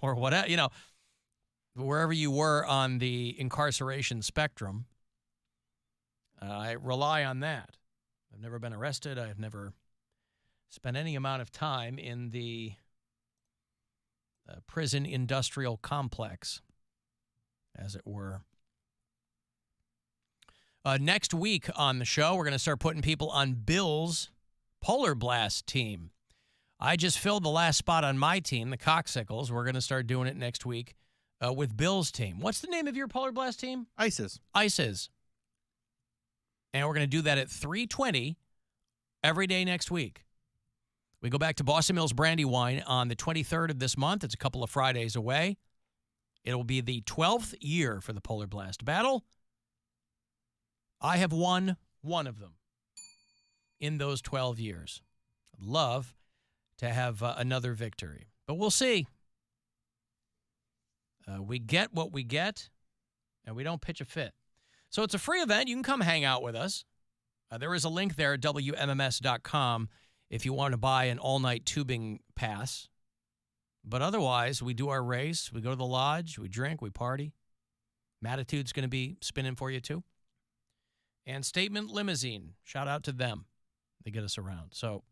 or whatever, wherever you were on the incarceration spectrum. I rely on that. I've never been arrested. I've never spent any amount of time in the prison industrial complex, as it were. Next week on the show, we're going to start putting people on Bill's Polar Blast team. I just filled the last spot on my team, the Coxsicles. We're going to start doing it next week with Bill's team. What's the name of your Polar Blast team? ISIS. ISIS. And we're going to do that at 3:20 every day next week. We go back to Boston Mills Brandywine on the 23rd of this month. It's a couple of Fridays away. It'll be the 12th year for the Polar Blast Battle. I have won one of them in those 12 years. I'd love to have another victory, but we'll see. We get what we get, and we don't pitch a fit. So it's a free event. You can come hang out with us. There is a link there at WMMS.com if you want to buy an all-night tubing pass. But otherwise, we do our race. We go to the lodge. We drink. We party. Matitude's going to be spinning for you, too. And Statement Limousine. Shout out to them. They get us around. So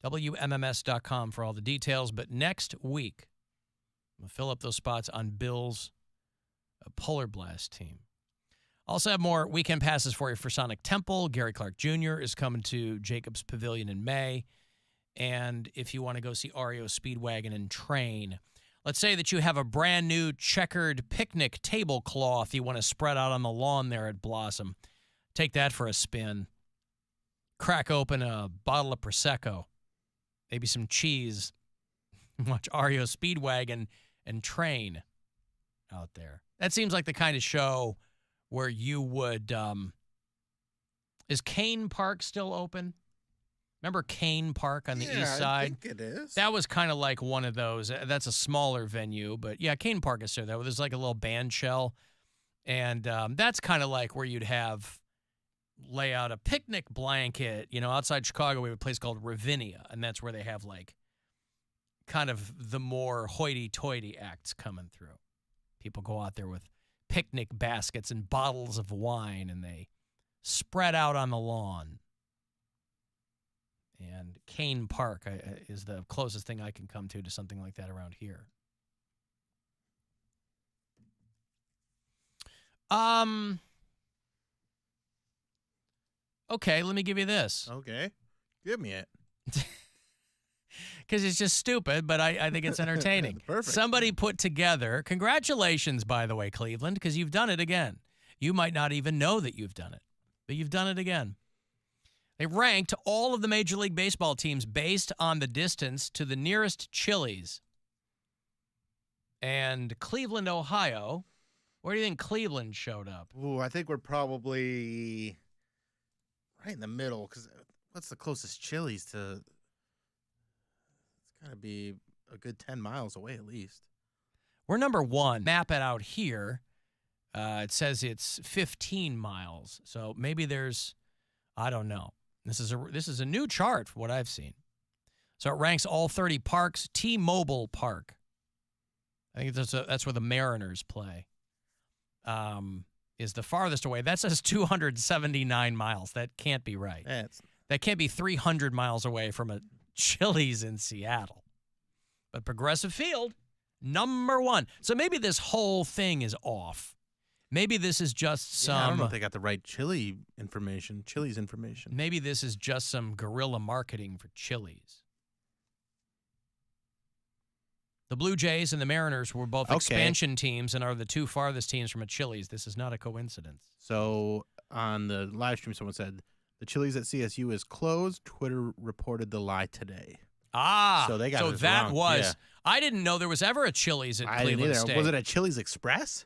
WMMS.com for all the details. But next week, we'll fill up those spots on Bill's Polar Blast team. Also have more weekend passes for you for Sonic Temple. Gary Clark Jr. is coming to Jacobs Pavilion in May. And if you want to go see REO Speedwagon and Train, let's say that you have a brand new checkered picnic tablecloth you want to spread out on the lawn there at Blossom. Take that for a spin. Crack open a bottle of Prosecco, maybe some cheese. Watch REO Speedwagon and Train out there. That seems like the kind of show where you would, is Kane Park still open? Remember Kane Park on the east side? I think it is. That was kind of like one of those. That's a smaller venue, but yeah, Kane Park is still there. There's like a little band shell, and that's kind of like where you'd lay out a picnic blanket. Outside Chicago, we have a place called Ravinia, and that's where they have like kind of the more hoity-toity acts coming through. People go out there with picnic baskets and bottles of wine, and they spread out on the lawn. And Kane Park is the closest thing I can come to something like that around here. Okay, let me give you this. Okay. Give me it. Because it's just stupid, but I think it's entertaining. Perfect. Somebody put together, congratulations, by the way, Cleveland, because you've done it again. You might not even know that you've done it, but you've done it again. They ranked all of the Major League Baseball teams based on the distance to the nearest Chili's. And Cleveland, Ohio, where do you think Cleveland showed up? Ooh, I think we're probably right in the middle, because what's the closest Chili's to? It's got to be a good 10 miles away at least. We're number one. Map it out here. It says it's 15 miles. So maybe there's, I don't know. This is a new chart for what I've seen. So it ranks all 30 parks. T-Mobile Park, I think that's where the Mariners play, is the farthest away. That says 279 miles. That can't be right. That can't be 300 miles away from a Chili's in Seattle. But Progressive Field, number one. So maybe this whole thing is off. Maybe this is just some... I don't know if they got the right Chili's information. Maybe this is just some guerrilla marketing for Chili's. The Blue Jays and the Mariners were both expansion teams and are the two farthest teams from a Chili's. This is not a coincidence. So on the live stream, someone said, the Chili's at CSU is closed. Twitter reported the lie today. So they got so it that wrong. was... Yeah. I didn't know there was ever a Chili's at Cleveland State. Was it a Chili's Express?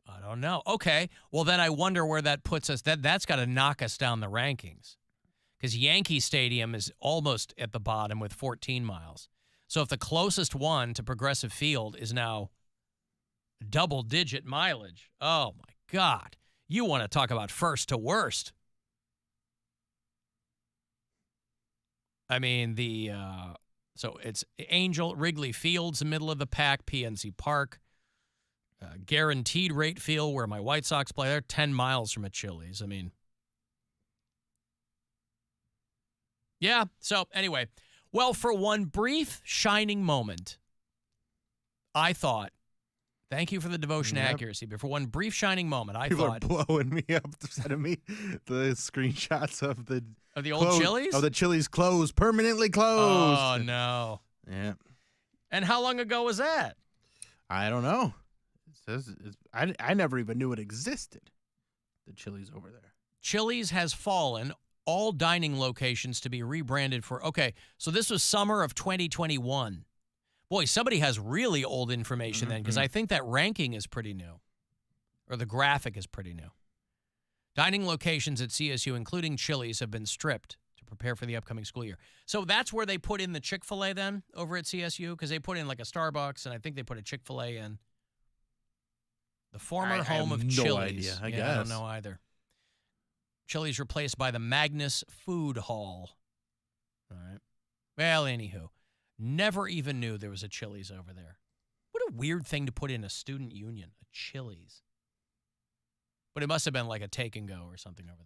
I don't know. Okay. Well, then I wonder where that puts us. That's got to knock us down the rankings, because Yankee Stadium is almost at the bottom with 14 miles. So if the closest one to Progressive Field is now double-digit mileage, oh, my God. You want to talk about first to worst. I mean, the So it's Angel, Wrigley Field's the middle of the pack, PNC Park, Guaranteed Rate Field where my White Sox play. They're 10 miles from a Chili's. I mean, yeah. So anyway, well, for one brief shining moment, I thought, thank you for the devotion and accuracy, but for one brief shining moment, I People thought. People are blowing me up, sending me the screenshots of the old Chili's? Of the Chili's closed, permanently closed. Oh, no. Yeah. And how long ago was that? I don't know. It says I never even knew it existed, the Chili's over there. Chili's has fallen. All dining locations to be rebranded for, okay, so this was summer of 2021. Boy, somebody has really old information then, because I think that ranking is pretty new, or the graphic is pretty new. Dining locations at CSU, including Chili's, have been stripped to prepare for the upcoming school year. So that's where they put in the Chick-fil-A then, over at CSU, because they put in like a Starbucks, and I think they put a Chick-fil-A in. The former home of Chili's. No idea, I guess. I don't know either. Chili's replaced by the Magnus Food Hall. All right. Well, anywho. Never even knew there was a Chili's over there. What a weird thing to put in a student union, a Chili's. But it must have been like a take and go or something over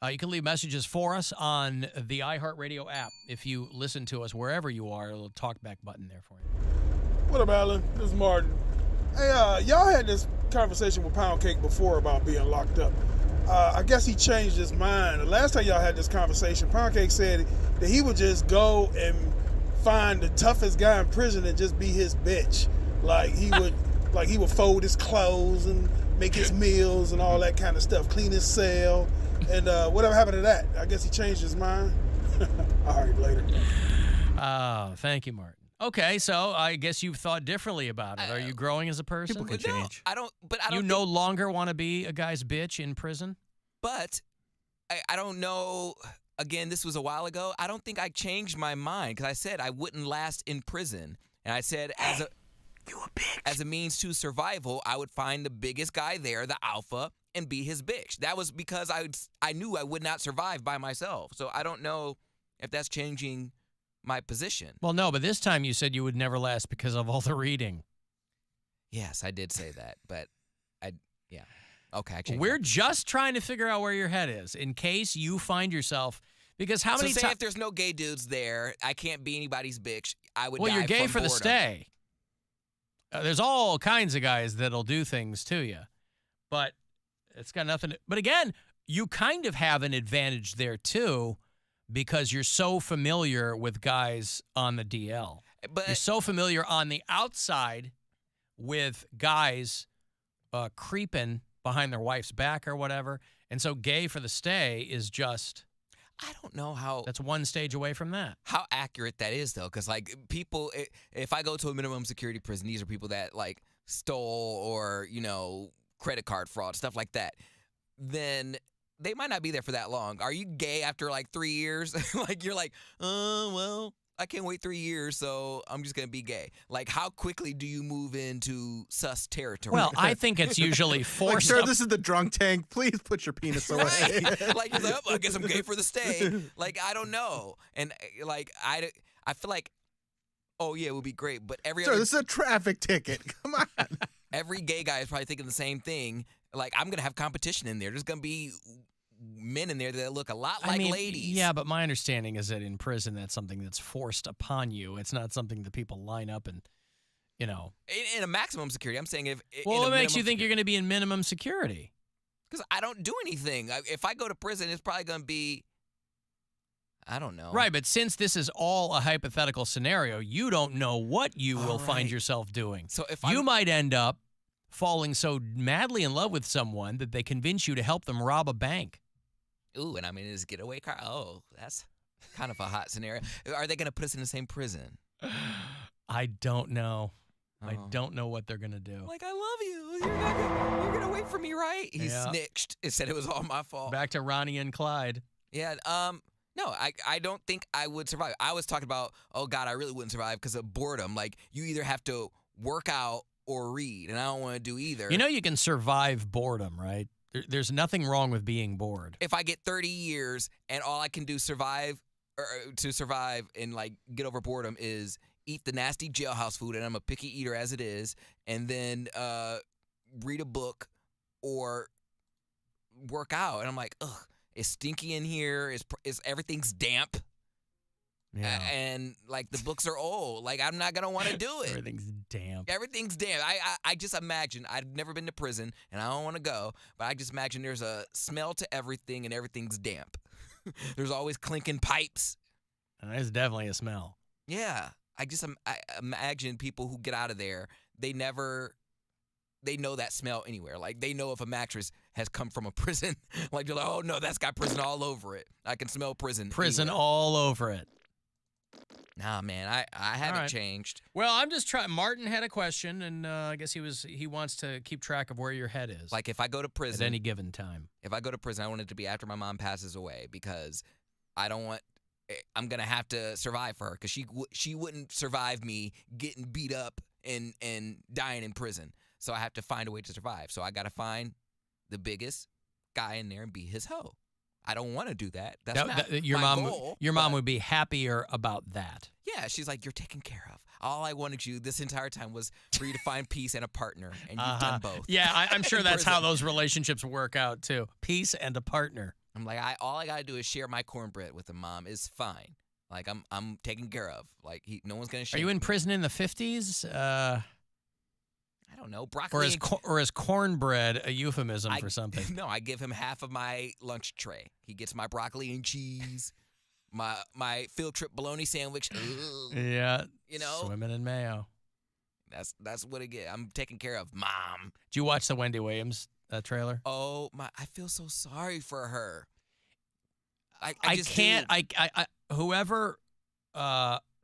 there. You can leave messages for us on the iHeartRadio app. If you listen to us wherever you are, a little talkback button there for you. What up, Alan? This is Martin. Hey, y'all had this conversation with Poundcake before about being locked up. I guess he changed his mind. The last time y'all had this conversation, Poundcake said that he would just go and find the toughest guy in prison and just be his bitch. Like he would fold his clothes and make his meals and all that kind of stuff, clean his cell, and whatever happened to that? I guess he changed his mind. All right, later. Oh, thank you, Martin. Okay, so I guess you've thought differently about it. Are you growing as a person? People can change. I don't. You no longer want to be a guy's bitch in prison? But I don't know. Again, this was a while ago. I don't think I changed my mind because I said I wouldn't last in prison, and I said as a means to survival, I would find the biggest guy there, the alpha, and be his bitch. That was because I knew I would not survive by myself. So I don't know if that's changing my position. Well, no, but this time you said you would never last because of all the reading. Yes, I did say that, but yeah. Okay, I changed We're that. just trying to figure out where your head is in case you find yourself, because how many times? times? If there's no gay dudes there, I can't be anybody's bitch. I would. Well, die you're gay from for the boredom. stay. There's all kinds of guys that'll do things to you, but it's got nothing. But again, you kind of have an advantage there too, because you're so familiar with guys on the DL. But you're so familiar on the outside with guys creeping behind their wife's back or whatever. And so gay for the stay is just, I don't know how that's one stage away from that. How accurate that is, though, because like people, if I go to a minimum security prison, these are people that like stole or credit card fraud, stuff like that. Then they might not be there for that long. Are you gay after like 3 years? Like you're like, well, I can't wait 3 years, so I'm just gonna be gay. Like, how quickly do you move into sus territory? Well, I think it's usually forced. Sir, this is the drunk tank. Please put your penis away. Right? Like, you're like, I guess I'm gay for the stay. Like, I don't know, and like I feel like, oh yeah, it would be great, but Sir, this is a traffic ticket. Come on. Every gay guy is probably thinking the same thing. Like, I'm gonna have competition in there. There's gonna be men in there that look a lot like ladies. Yeah, but my understanding is that in prison, that's something that's forced upon you. It's not something that people line up and, In a maximum security, I'm saying if. Well, what makes you think you're going to be in minimum security? Because I don't do anything. If I go to prison, it's probably going to be. I don't know. Right, but since this is all a hypothetical scenario, you don't know what you will find yourself doing. So if you might end up falling so madly in love with someone that they convince you to help them rob a bank. Ooh, and I'm in his getaway car. Oh, that's kind of a hot scenario. Are they going to put us in the same prison? I don't know. I don't know what they're going to do. Like, I love you. You're going to wait for me, right? He snitched and said it was all my fault. Back to Ronnie and Clyde. Yeah, no, I don't think I would survive. I was talking about, oh, God, I really wouldn't survive because of boredom. Like, you either have to work out or read, and I don't want to do either. You know you can survive boredom, right? There's nothing wrong with being bored. If I get 30 years and all I can do to survive and like get over boredom is eat the nasty jailhouse food, and I'm a picky eater as it is, and then read a book or work out, and I'm like, ugh, it's stinky in here. It's everything's damp. Yeah. And like the books are old. Like I'm not gonna want to do it. Everything's damp. Everything's damp. I just imagine. I've never been to prison, and I don't want to go. But I just imagine there's a smell to everything, and everything's damp. There's always clinking pipes. And there's definitely a smell. Yeah, I imagine people who get out of there. They know that smell anywhere. Like they know if a mattress has come from a prison. Like they're like, oh no, that's got prison all over it. I can smell prison. Prison anywhere. all over it. Nah, man, I haven't changed. Well, I'm just trying. Martin had a question, and I guess he wants to keep track of where your head is. Like if I go to prison at any given time. If I go to prison, I want it to be after my mom passes away because I'm gonna have to survive for her because she wouldn't survive me getting beat up and dying in prison. So I have to find a way to survive. So I gotta find the biggest guy in there and be his hoe. I don't want to do that. That's not your my mom. goal, your mom would be happier about that. Yeah, she's like, you're taken care of. All I wanted you this entire time was for you to find peace and a partner, and you've done both. Yeah, I'm sure that's how those relationships work out too. Peace and a partner. I'm like, all I gotta do is share my cornbread with the mom is fine. Like I'm taken care of. Like no one's gonna. Are you in prison in the 50s? I don't know. Broccoli or is cornbread a euphemism for something? No, I give him half of my lunch tray. He gets my broccoli and cheese, my field trip bologna sandwich. Yeah, swimming in mayo. That's what I get. I'm taken care of, Mom. Did you watch the Wendy Williams trailer? Oh my! I feel so sorry for her. I can't.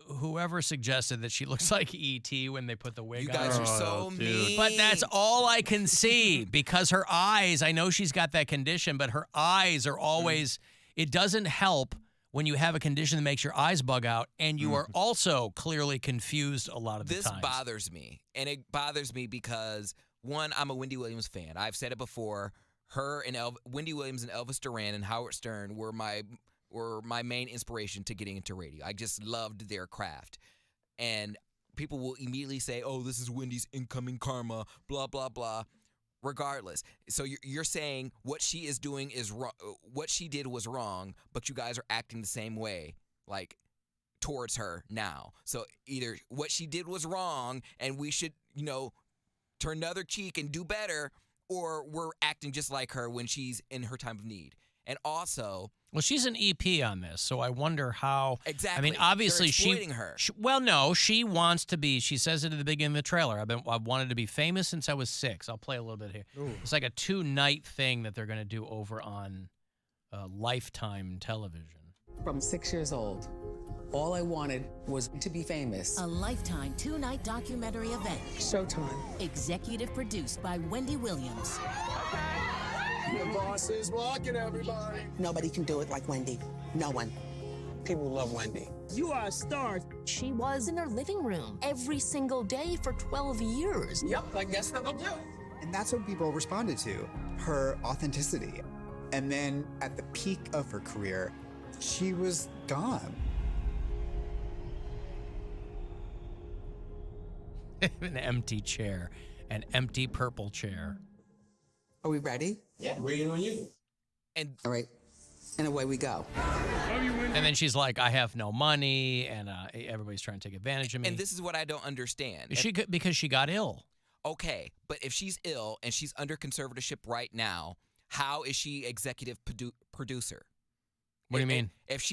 Whoever suggested that she looks like E.T. when they put the wig on. You guys are so mean. But that's all I can see because her eyes, I know she's got that condition, but her eyes are always, it doesn't help when you have a condition that makes your eyes bug out and you are also clearly confused a lot of the time. This bothers me. And it bothers me because, one, I'm a Wendy Williams fan. I've said it before. Her and Wendy Williams and Elvis Duran and Howard Stern were my main inspiration to getting into radio. I just loved their craft. And people will immediately say, oh, this is Wendy's incoming karma, blah, blah, blah, regardless. So you're saying what she is doing is wrong. What she did was wrong, but you guys are acting the same way, like, towards her now. So either what she did was wrong and we should, turn the other cheek and do better, or we're acting just like her when she's in her time of need. And also, well, she's an EP on this, so I wonder how. Exactly. I mean, obviously, they're exploiting her. Well, no, she wants to be. She says it at the beginning of the trailer. I've wanted to be famous since I was 6. I'll play a little bit here. Ooh. It's like a 2-night thing that they're going to do over on Lifetime television. From 6 years old, all I wanted was to be famous. A Lifetime 2-night documentary event. Showtime. Executive produced by Wendy Williams. The boss is walking, everybody. Nobody can do it like Wendy. No one. People love Wendy. You are a star. She was in her living room every single day for 12 years. Yep, I guess that'll do. And that's what people responded to, her authenticity. And then at the peak of her career, she was gone. An empty chair, an empty purple chair. Are we ready? Yeah, waiting on you. And all right, and away we go. And then she's like, I have no money, and everybody's trying to take advantage of me. And this is what I don't understand. Because she got ill. Okay, but if she's ill and she's under conservatorship right now, how is she executive producer? What do you mean? If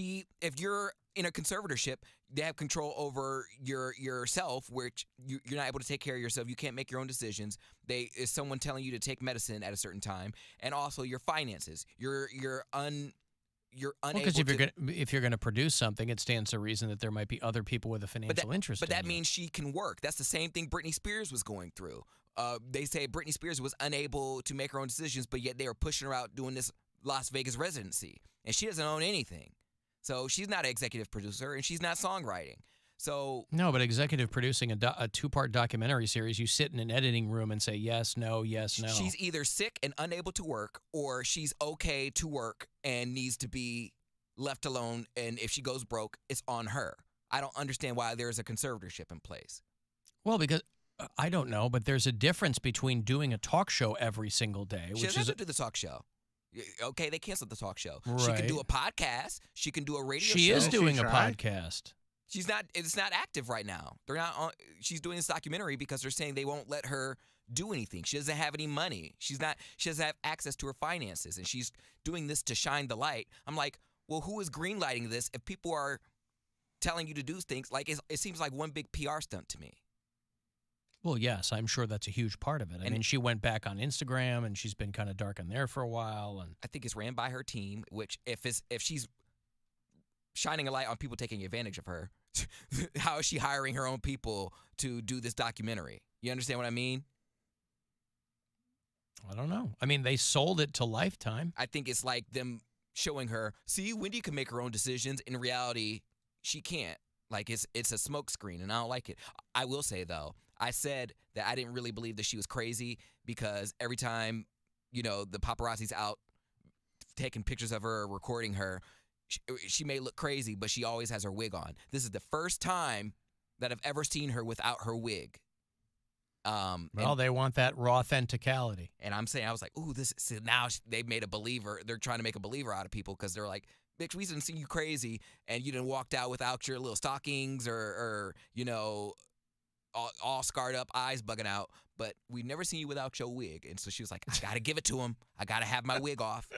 you're in a conservatorship, they have control over yourself, which you're not able to take care of yourself. You can't make your own decisions. Is someone telling you to take medicine at a certain time, and also your finances. You're unable. Because if you're gonna produce something, it stands to reason that there might be other people with a financial interest. But that means she can work. That's the same thing Britney Spears was going through. They say Britney Spears was unable to make her own decisions, but yet they were pushing her out doing this Las Vegas residency, and she doesn't own anything. So she's not an executive producer, and she's not songwriting. So No, but executive producing a two-part documentary series, you sit in an editing room and say yes, no, yes, no. she's either sick and unable to work, or she's okay to work and needs to be left alone. And if she goes broke, it's on her. I don't understand why there's a conservatorship in place. Well, because I don't know, but there's a difference between doing a talk show every single day, She which doesn't is have to do the talk show. Okay, they canceled the talk show. She can do a podcast. She can do a radio show. she is doing a tried. podcast. She's not. It's not active right now. They're not. She's doing this documentary because they're saying they won't let her do anything. She doesn't have any money. She doesn't have access to her finances, and she's doing this to shine the light. I'm like, well, who is greenlighting this if people are telling you to do things? Like it seems like one big PR stunt to me. Well, yes, I'm sure that's a huge part of it. I mean, she went back on Instagram, and she's been kind of dark on there for a while. And I think it's ran by her team. Which if she's shining a light on people taking advantage of her, how is she hiring her own people to do this documentary? You understand what I mean? I don't know. I mean, they sold it to Lifetime. I think it's like them showing her, see, Wendy can make her own decisions. In reality, she can't. Like it's a smokescreen, and I don't like it. I will say though, I said that I didn't really believe that she was crazy because every time, the paparazzi's out taking pictures of her or recording her, she may look crazy, but she always has her wig on. This is the first time that I've ever seen her without her wig. Well, they want that raw authenticality. And I'm saying, I was like, ooh, now they've made a believer. They're trying to make a believer out of people because they're like, bitch, we didn't see you crazy and you didn't walked out without your little stockings or all scarred up, eyes bugging out. But we've never seen you without your wig. And so she was like, I got to give it to him. I got to have my wig off.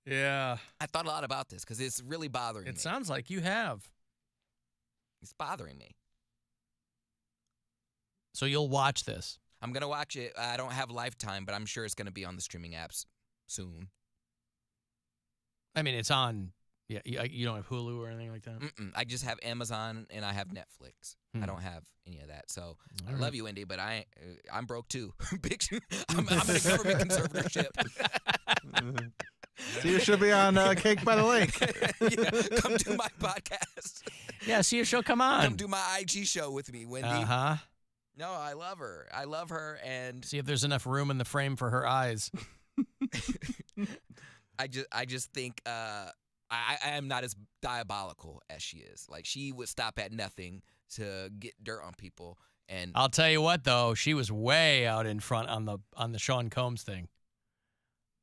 Yeah. I thought a lot about this because it's really bothering me. It sounds like you have. It's bothering me. So you'll watch this. I'm going to watch it. I don't have Lifetime, but I'm sure it's going to be on the streaming apps soon. I mean, it's on. Yeah, you don't have Hulu or anything like that? I just have Amazon and I have Netflix. I don't have any of that. So I love you, Wendy, but I'm broke too. I'm in a government conservatorship. So you should be on Cake by the Lake. Yeah, come do my podcast. Yeah, see if she'll come on. Come do my IG show with me, Wendy. Uh-huh. No, I love her. I love her, and see if there's enough room in the frame for her eyes. I just think I am not as diabolical as she is. Like she would stop at nothing to get dirt on people. And I'll tell you what, though, she was way out in front on the Sean Combs thing.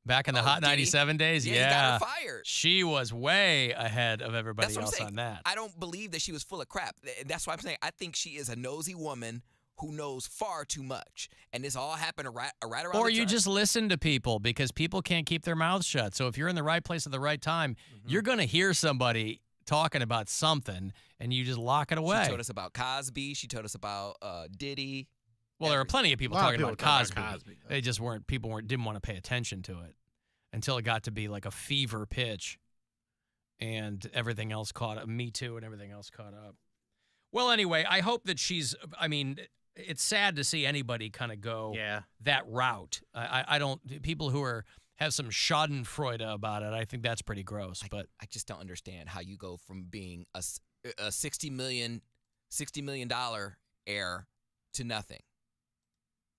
Back in the Hot 97 days, yeah, he got her fired. She was way ahead of everybody else on that. I don't believe that she was full of crap. That's why I'm saying I think she is a nosy woman who knows far too much. And this all happened right around Or the you time. just listen to people because people can't keep their mouths shut. So if you're in the right place at the right time, you're going to hear somebody talking about something and you just lock it away. She told us about Cosby. She told us about Diddy. Well, there are plenty of people A lot talking of about people Cosby. talking about Cosby. They just didn't want to pay attention to it until it got to be like a fever pitch and everything else caught up. Me Too and everything else caught up. Well, anyway, I hope that it's sad to see anybody kind of go that route. I don't, people who have some schadenfreude about it, I think that's pretty gross. But I just don't understand how you go from being a $60 million heir to nothing.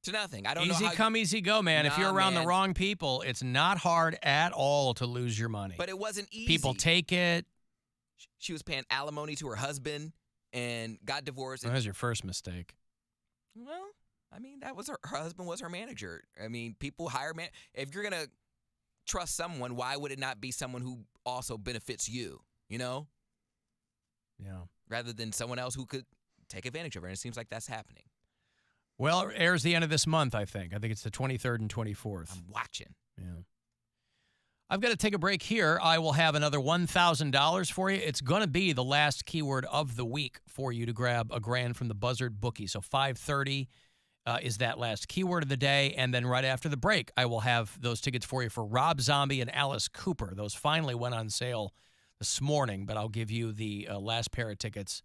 To nothing. I don't know. Easy come, easy go, man. If you're around the wrong people, it's not hard at all to lose your money. But it wasn't easy. People take it. She was paying alimony to her husband and got divorced. That was your first mistake. Well, I mean, that was her husband was her manager. I mean, people hire if you're gonna trust someone, why would it not be someone who also benefits you? You know? Yeah. Rather than someone else who could take advantage of her. And it seems like that's happening. Well, it airs the end of this month, I think. I think it's the 23rd and 24th. I'm watching. Yeah. I've got to take a break here. I will have another $1,000 for you. It's going to be the last keyword of the week for you to grab a grand from the Buzzard bookie. So 5:30 is that last keyword of the day. And then right after the break, I will have those tickets for you for Rob Zombie and Alice Cooper. Those finally went on sale this morning, but I'll give you the last pair of tickets